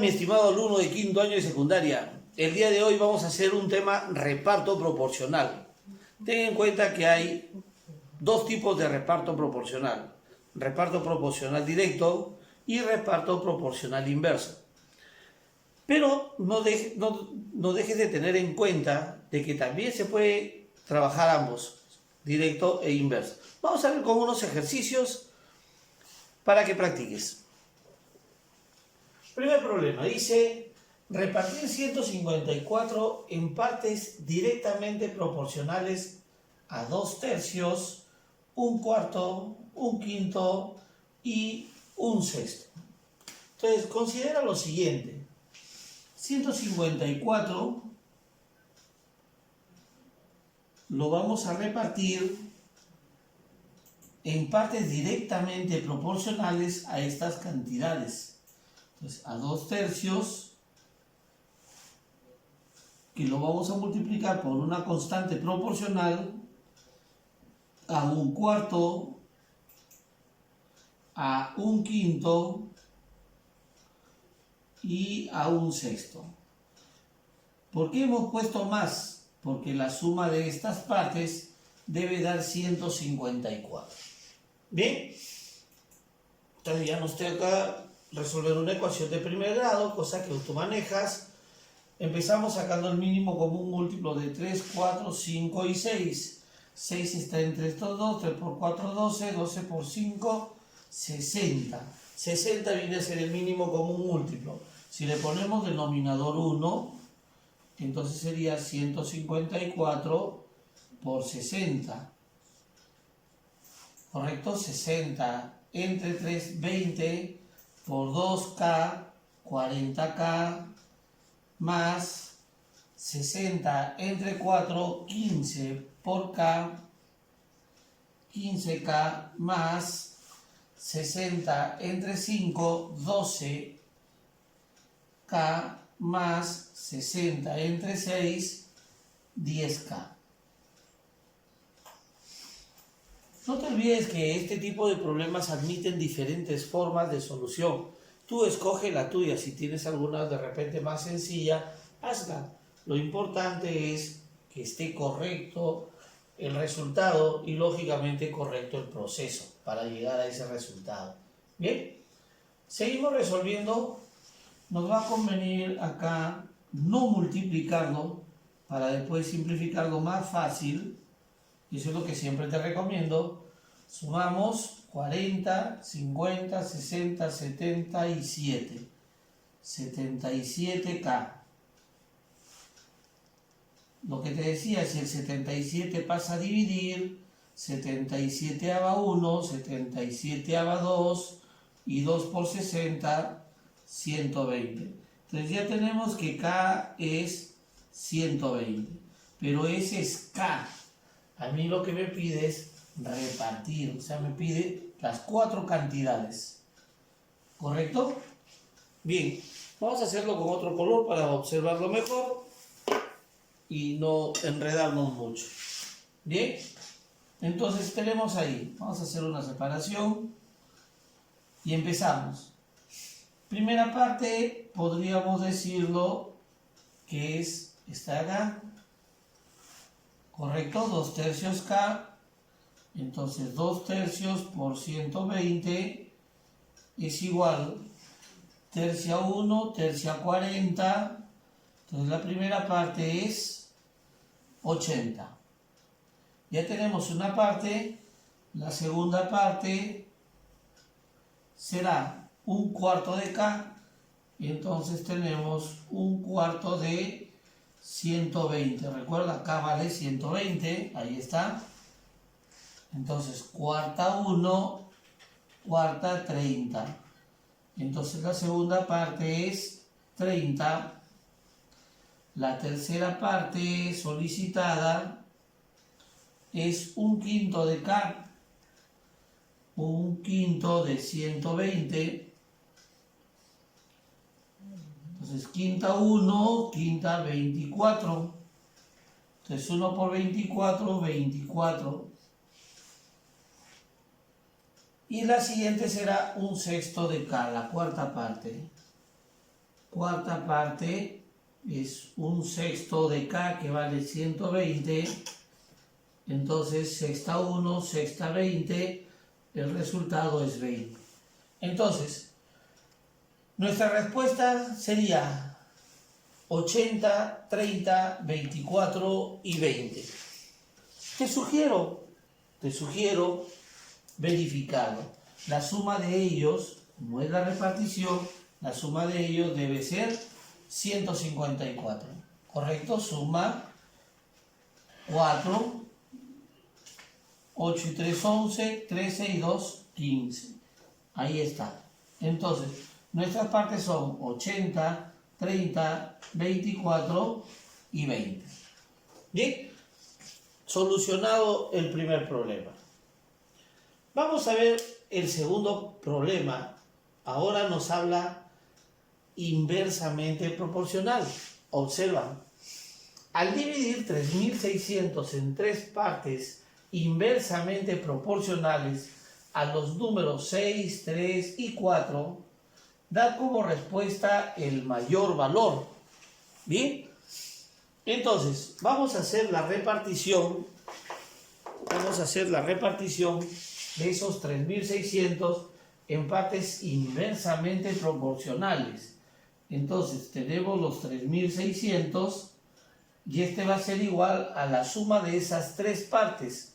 mi estimado alumno de quinto año de secundaria? El día de hoy vamos a hacer un tema reparto proporcional. Ten en cuenta que hay dos tipos de reparto proporcional. Reparto proporcional directo y reparto proporcional inverso. Pero no dejes de tener en cuenta de que también se puede trabajar ambos, directo e inverso. Vamos a ver con unos ejercicios para que practiques. Primer problema, dice repartir 154 en partes directamente proporcionales a 2/3, 1/4, 1/5 y 1/6. Entonces, considera lo siguiente. 154 lo vamos a repartir en partes directamente proporcionales a estas cantidades. Entonces, a 2/3, que lo vamos a multiplicar por una constante proporcional, a 1/4, a 1/5 y a 1/6. ¿Por qué hemos puesto más? Porque la suma de estas partes debe dar 154. ¿Bien? Entonces ya nos toca resolver una ecuación de primer grado, cosa que tú manejas. Empezamos sacando el mínimo común múltiplo de 3, 4, 5 y 6. 6 está entre estos dos, 3 por 4, 12, 12 por 5, 60. 60 viene a ser el mínimo común múltiplo. Si le ponemos denominador 1, entonces sería 154 por 60. ¿Correcto? 60 entre 3, 20 por 2K, 40K, más 60 entre 4, 15 por K, 15K, más 60 entre 5, 12K, más 60 entre 6, 10K. No te olvides que este tipo de problemas admiten diferentes formas de solución. Tú escoge la tuya. Si tienes alguna de repente más sencilla, hazla. Lo importante es que esté correcto el resultado y lógicamente correcto el proceso para llegar a ese resultado. Bien, seguimos resolviendo. Nos va a convenir acá no multiplicarlo para después simplificarlo más fácil. Eso es lo que siempre te recomiendo. Sumamos 40, 50, 60, 77. 77K. Lo que te decía, si el 77 pasa a dividir, 77 a 1, 77 a 2 y 2 por 60, 120. Entonces ya tenemos que K es 120. Pero ese es K. A mí lo que me pide es repartir, o sea, me pide las 4 cantidades. ¿Correcto? Bien, vamos a hacerlo con otro color para observarlo mejor y no enredarnos mucho. Bien, entonces tenemos ahí, vamos a hacer una separación y empezamos. Primera parte, podríamos decirlo que es esta de acá. ¿Correcto? 2/3 K. Entonces 2/3 por 120 es igual tercia 1, tercia 40. Entonces la primera parte es 80. Ya tenemos una parte. La segunda parte será 1/4 de K. Entonces tenemos 1/4 de 120, recuerda, acá vale 120, ahí está. Entonces, cuarta 1, cuarta 30. Entonces la segunda parte es 30. La tercera parte solicitada es 1/5 de K. 1/5 de 120. Entonces, quinta 1, quinta 24. Entonces, 1 por 24, 24. Y la siguiente será 1/6 de K, la cuarta parte. cuarta parte es un sexto de K que vale 120. Entonces, sexta 1, sexta 20, el resultado es 20. Entonces, nuestra respuesta sería 80, 30, 24 y 20. Te sugiero verificarlo. La suma de ellos, como es la repartición, la suma de ellos debe ser 154. ¿Correcto? Suma 4, 8 y 3, 11, 13 y 2, 15. Ahí está. Entonces, nuestras partes son 80, 30, 24 y 20. Bien, solucionado el primer problema. Vamos a ver el segundo problema. Ahora nos habla inversamente proporcional. Observa, al dividir 3600 en tres partes inversamente proporcionales a los números 6, 3 y 4, da como respuesta el mayor valor. Bien, entonces vamos a hacer la repartición. De esos 3600 en partes inversamente proporcionales. Entonces tenemos los 3600 y este va a ser igual a la suma de esas tres partes.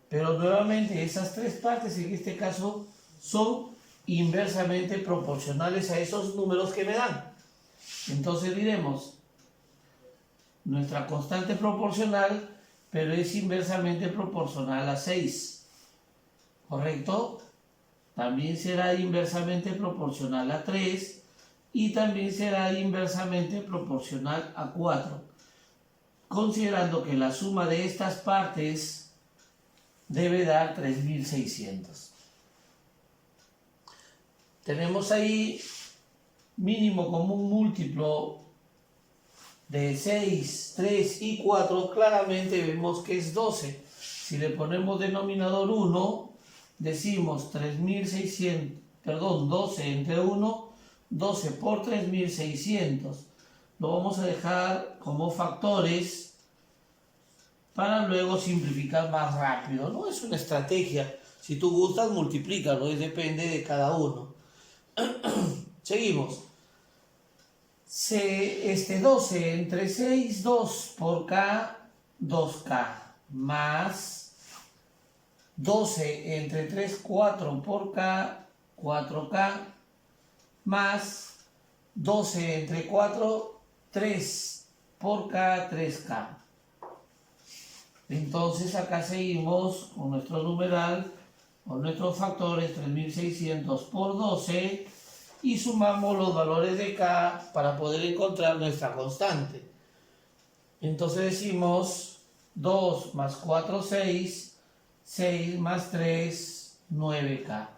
Pero nuevamente esas tres partes en este caso son inversamente proporcionales a esos números que me dan. Entonces diremos, nuestra constante proporcional, pero es inversamente proporcional a 6. ¿Correcto? También será inversamente proporcional a 3 y también será inversamente proporcional a 4. Considerando que la suma de estas partes debe dar 3600. Tenemos ahí mínimo común múltiplo de 6, 3 y 4, claramente vemos que es 12. Si le ponemos denominador 1, decimos 12 entre 1, 12 por 3600. Lo vamos a dejar como factores para luego simplificar más rápido. No es una estrategia. Si tú gustas, multiplícalo, depende de cada uno. Seguimos. 12 entre 6, 2 por K, 2K, más 12 entre 3, 4 por K, 4K, más 12 entre 4, 3 por K, 3K. Entonces acá seguimos con nuestro numeral, con nuestros factores 3600 por 12 y sumamos los valores de K para poder encontrar nuestra constante. Entonces decimos 2 más 4, 6, 6 más 3, 9K.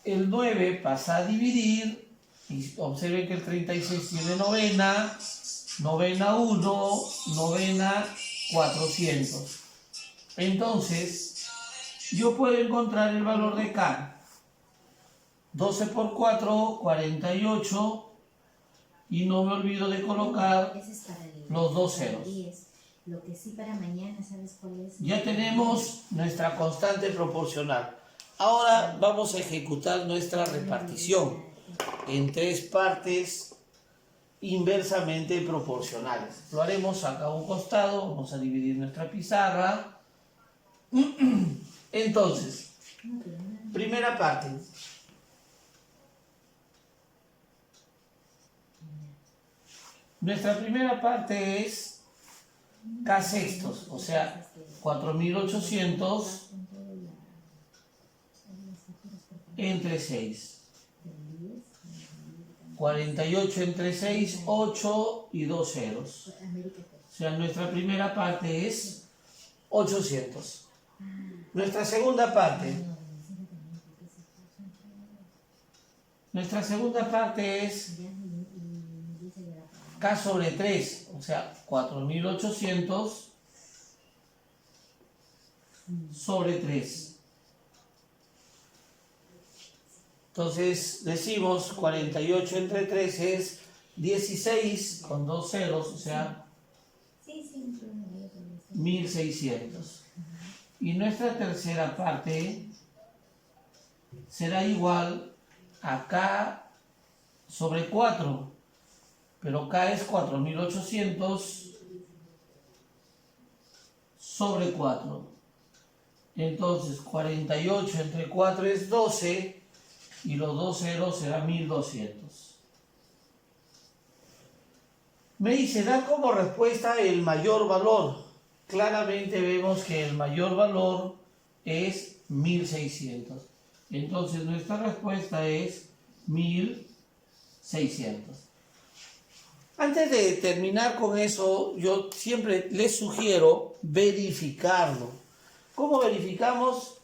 El 9 pasa a dividir, y observen que el 36 tiene novena, novena 1, novena 400. Entonces, yo puedo encontrar el valor de K. 12 por 4, 48, y no me olvido de colocar los dos ceros. Lo que sí para mañana, ¿sabes cuál es? Ya tenemos nuestra constante proporcional. Ahora vamos a ejecutar nuestra repartición en tres partes inversamente proporcionales. Lo haremos acá a un costado, vamos a dividir nuestra pizarra. Entonces, primera parte. Nuestra primera parte es K sextos, o sea, 4800 entre 6. 48 entre 6, 8 y 2 ceros. O sea, nuestra primera parte es 800. Nuestra segunda parte. Nuestra segunda parte es K sobre 3, o sea, 4800 sobre 3. Entonces decimos 48 entre 3 es 16 con dos ceros, o sea, Sí, sí, yo no veo con eso. 1600. Y nuestra tercera parte será igual a K sobre 4, pero K es 4800 sobre 4. Entonces 48 entre 4 es 12 y los dos ceros serán 1200. Me dice, da como respuesta el mayor valor. Claramente vemos que el mayor valor es 1600. Entonces nuestra respuesta es 1600. Antes de terminar con eso, yo siempre les sugiero verificarlo. ¿Cómo verificamos?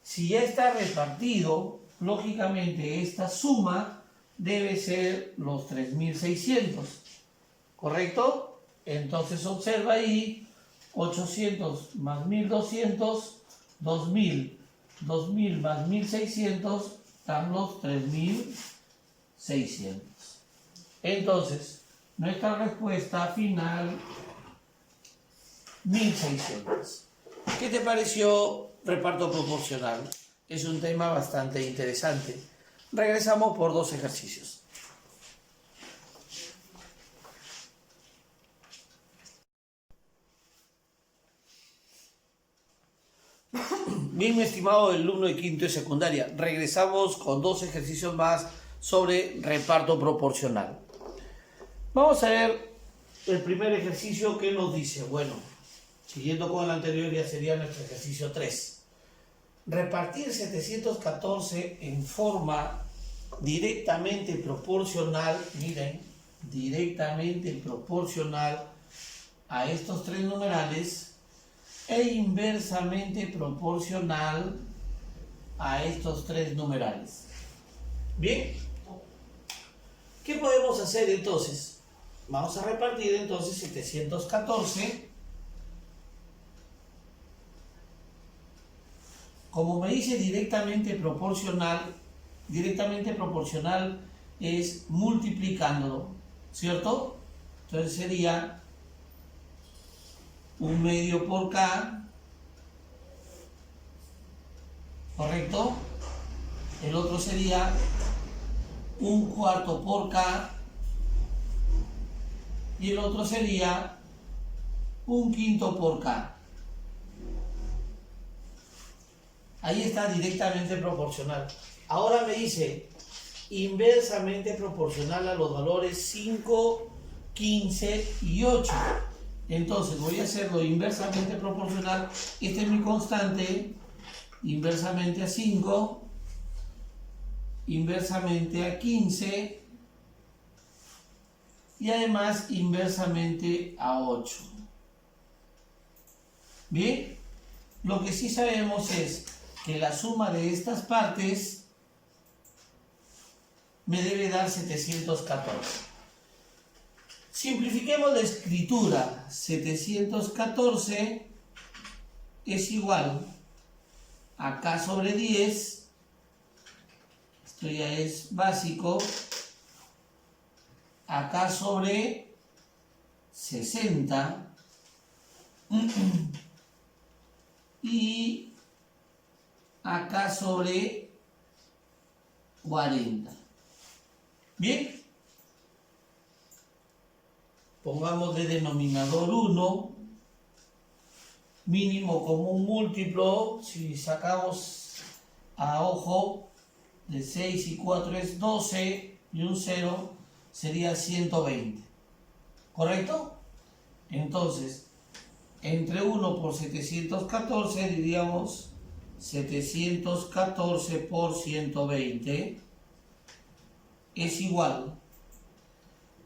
Si ya está repartido, lógicamente esta suma debe ser los 3600. ¿Correcto? Entonces observa ahí 800 más 1200, 2000. 2000 más 1600 dan los 3600. Entonces, nuestra respuesta final, 1600. ¿Qué te pareció reparto proporcional? Es un tema bastante interesante. Regresamos por dos ejercicios. Bien, mi estimado alumno de quinto y secundaria, regresamos con dos ejercicios más sobre reparto proporcional. Vamos a ver el primer ejercicio que nos dice. Bueno, siguiendo con el anterior ya sería nuestro ejercicio 3. Repartir 714 en forma directamente proporcional, miren, directamente proporcional a estos tres numerales e inversamente proporcional a estos tres numerales. Bien, ¿qué podemos hacer entonces? Vamos a repartir entonces 714. Como me dice directamente proporcional es multiplicándolo, ¿cierto? Entonces sería 1/2 por K, ¿correcto? El otro sería 1/4 por K y el otro sería 1/5 por K. Ahí está directamente proporcional. Ahora me dice inversamente proporcional a los valores 5, 15 y 8. Entonces voy a hacerlo inversamente proporcional. Esta es mi constante. Inversamente a 5. Inversamente a 15. Y además inversamente a 8. Bien. Lo que sí sabemos es que la suma de estas partes me debe dar 714. Simplifiquemos la escritura. 714 es igual a K sobre 10. Esto ya es básico. A K sobre 60. Y a K sobre 40. Bien. Pongamos de denominador 1, mínimo común múltiplo, si sacamos a ojo, de 6 y 4 es 12 y un 0 sería 120, ¿correcto? Entonces, entre 1 por 714 diríamos 714 por 120 es igual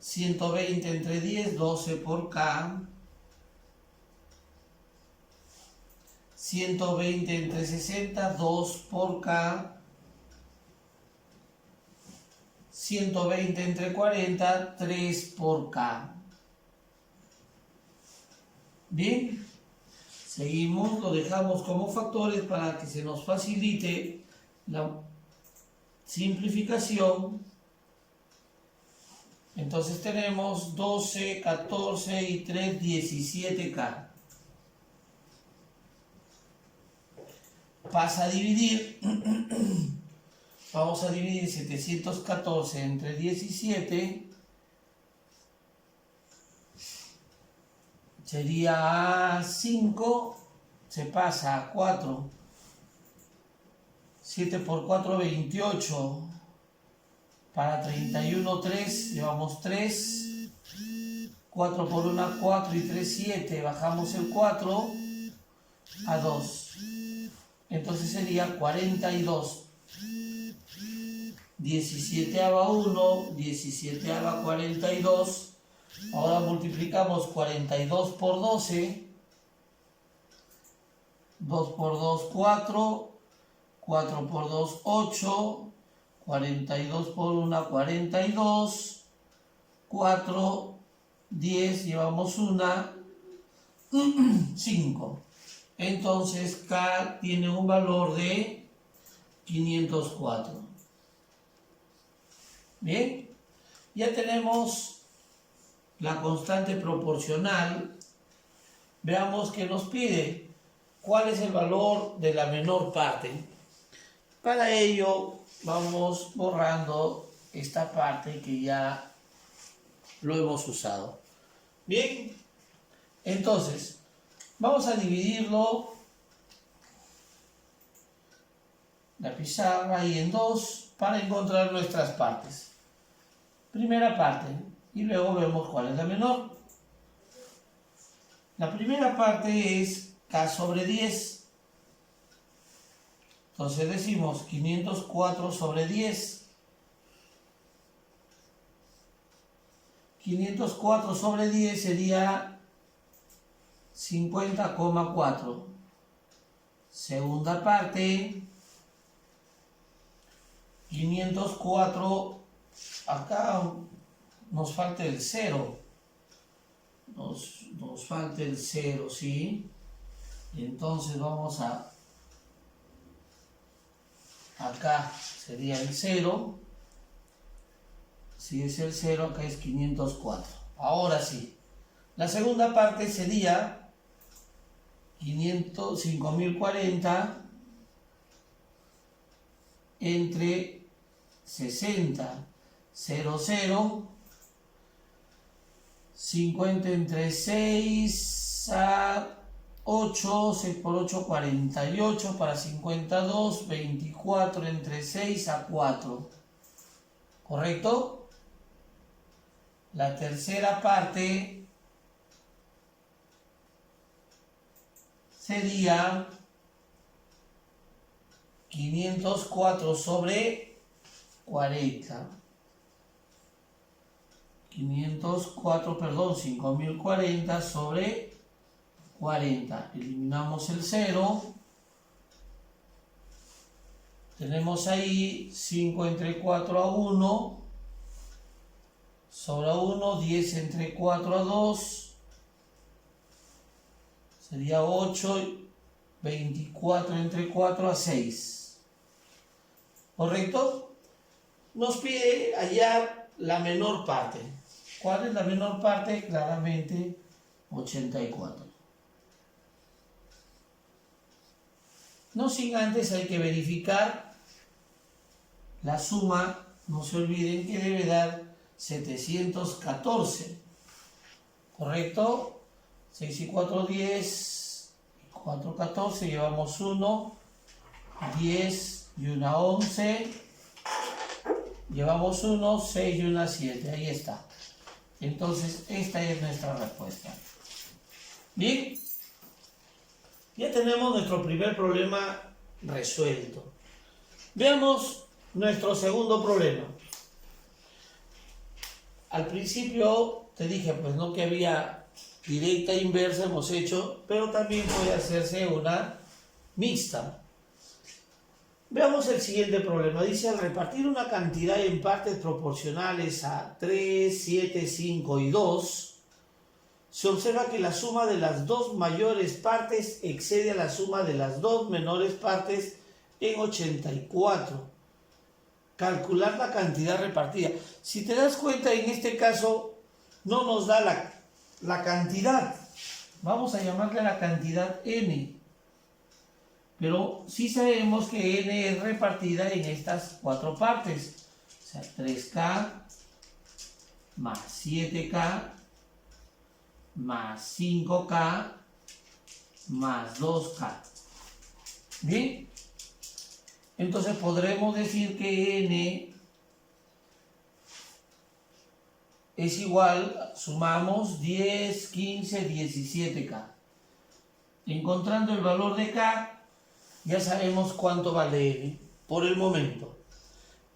120 entre 10, 12 por K. 120 entre 60, 2 por K. 120 entre 40, 3 por K. Bien, seguimos, lo dejamos como factores para que se nos facilite simplificación. Entonces tenemos 12, 14 y 3, 17K. Pasa a dividir. Vamos a dividir 714 entre 17. Sería 5. Se pasa a 4. 7 por 4, 28. Para 31, 3. Llevamos 3. 4 por 1, 4 y 3, 7. Bajamos el 4 a 2. Entonces sería 42. 17ª 1, 17ª 42. Ahora multiplicamos 42 por 12. 2 por 2, 4. 4 por 2, 8. 42 por 1, 42. 4, 10. Llevamos 1. 5. Entonces K tiene un valor de 504. Bien, ya tenemos la constante proporcional. Veamos qué nos pide. ¿Cuál es el valor de la menor parte? Para ello vamos borrando esta parte que ya lo hemos usado. Bien, entonces vamos a dividirlo la pizarra ahí en 2 para encontrar nuestras partes. Primera parte y luego vemos cuál es la menor. La primera parte es K sobre 10. Entonces decimos 504 sobre 10. 504 sobre 10 sería 50,4. Segunda parte, 504, acá nos falta el 0. Nos falta el 0, ¿sí? Entonces vamos a... Acá sería el 0. Si es el 0, acá es 504. Ahora sí. La segunda parte sería 5040 entre 60, 00, 50 entre 6 a 8, 6 por 8, 48, para 52, 24 entre 6 a 4. ¿Correcto? La tercera parte sería 504 sobre 40. 5040 sobre 40. Eliminamos el 0. Tenemos ahí 5 entre 4 a 1. Sobra 1. 10 entre 4 a 2. Sería 8. 24 entre 4 a 6. ¿Correcto? Nos pide hallar la menor parte. ¿Cuál es la menor parte? Claramente 84. No sin antes hay que verificar la suma. No se olviden que debe dar 714. ¿Correcto? 6 y 4, 10. 4, 14. Llevamos 1. 10 y 1, 11. Llevamos 1, 6 y 1, 7. Ahí está. Entonces, esta es nuestra respuesta. Bien. Ya tenemos nuestro primer problema resuelto. Veamos nuestro segundo problema. Al principio te dije, pues no, que había directa e inversa, hemos hecho, pero también puede hacerse una mixta. Veamos el siguiente problema. Dice, al repartir una cantidad en partes proporcionales a 3, 7, 5 y 2, se observa que la suma de las dos mayores partes excede a la suma de las dos menores partes en 84. calcular la cantidad repartida. Si te das cuenta, en este caso no nos da la cantidad. Vamos a llamarle la cantidad n. Pero sí sabemos que n es repartida en estas 4 partes. O sea, 3k más 7k más 5k más 2k. ¿Bien? Entonces podremos decir que n es igual, sumamos 10, 15, 17k. Encontrando el valor de k, ya sabemos cuánto vale n por el momento.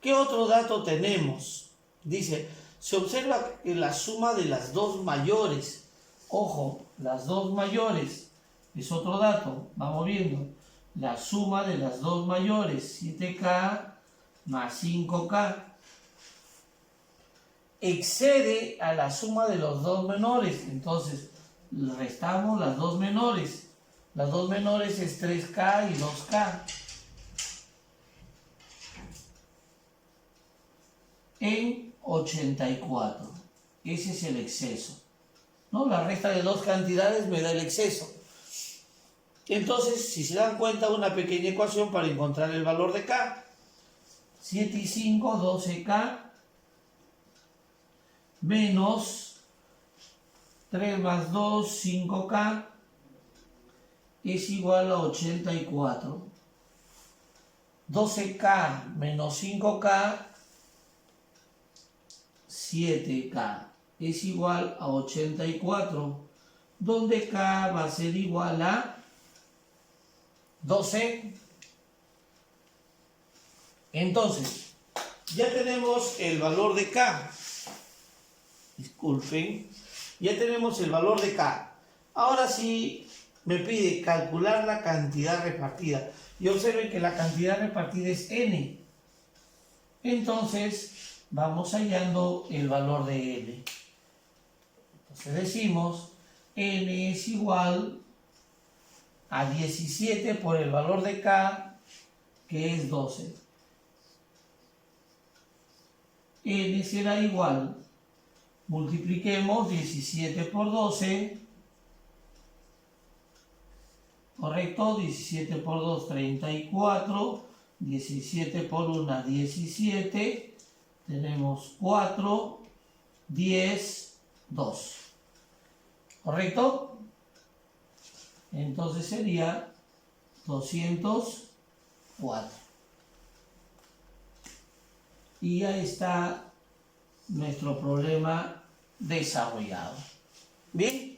¿Qué otro dato tenemos? Dice, se observa que la suma de las dos mayores, ojo, las dos mayores, es otro dato, vamos viendo, la suma de las dos mayores, 7k más 5k, excede a la suma de los dos menores, entonces restamos las dos menores. Las dos menores es 3k y 2k. En 84. Ese es el exceso, ¿no? La resta de dos cantidades me da el exceso. Entonces, si se dan cuenta, una pequeña ecuación para encontrar el valor de k. 7 y 5, 12k. Menos 3 más 2, 5k. Es igual a 84. 12k menos 5k, 7k. Es igual a 84. Donde k va a ser igual a 12. Entonces, ya tenemos el valor de k. Disculpen. Ya tenemos el valor de k. Ahora sí me pide calcular la cantidad repartida. Y observen que la cantidad repartida es n. Entonces, vamos hallando el valor de n. Entonces decimos, n es igual a 17 por el valor de k, que es 12. N será igual, multipliquemos 17 por 12, ¿correcto? 17 por 2, 34, 17 por 1, 17, tenemos 4, 10, 2, ¿correcto? Entonces sería 204. Y ya está nuestro problema desarrollado. ¿Bien?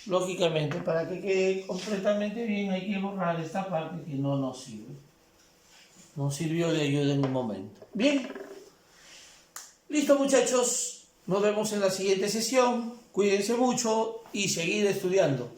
Lógicamente, para que quede completamente bien, hay que borrar esta parte que no nos sirve. No sirvió de ayuda en un momento. Bien. Listo, muchachos. Nos vemos en la siguiente sesión. Cuídense mucho y seguir estudiando.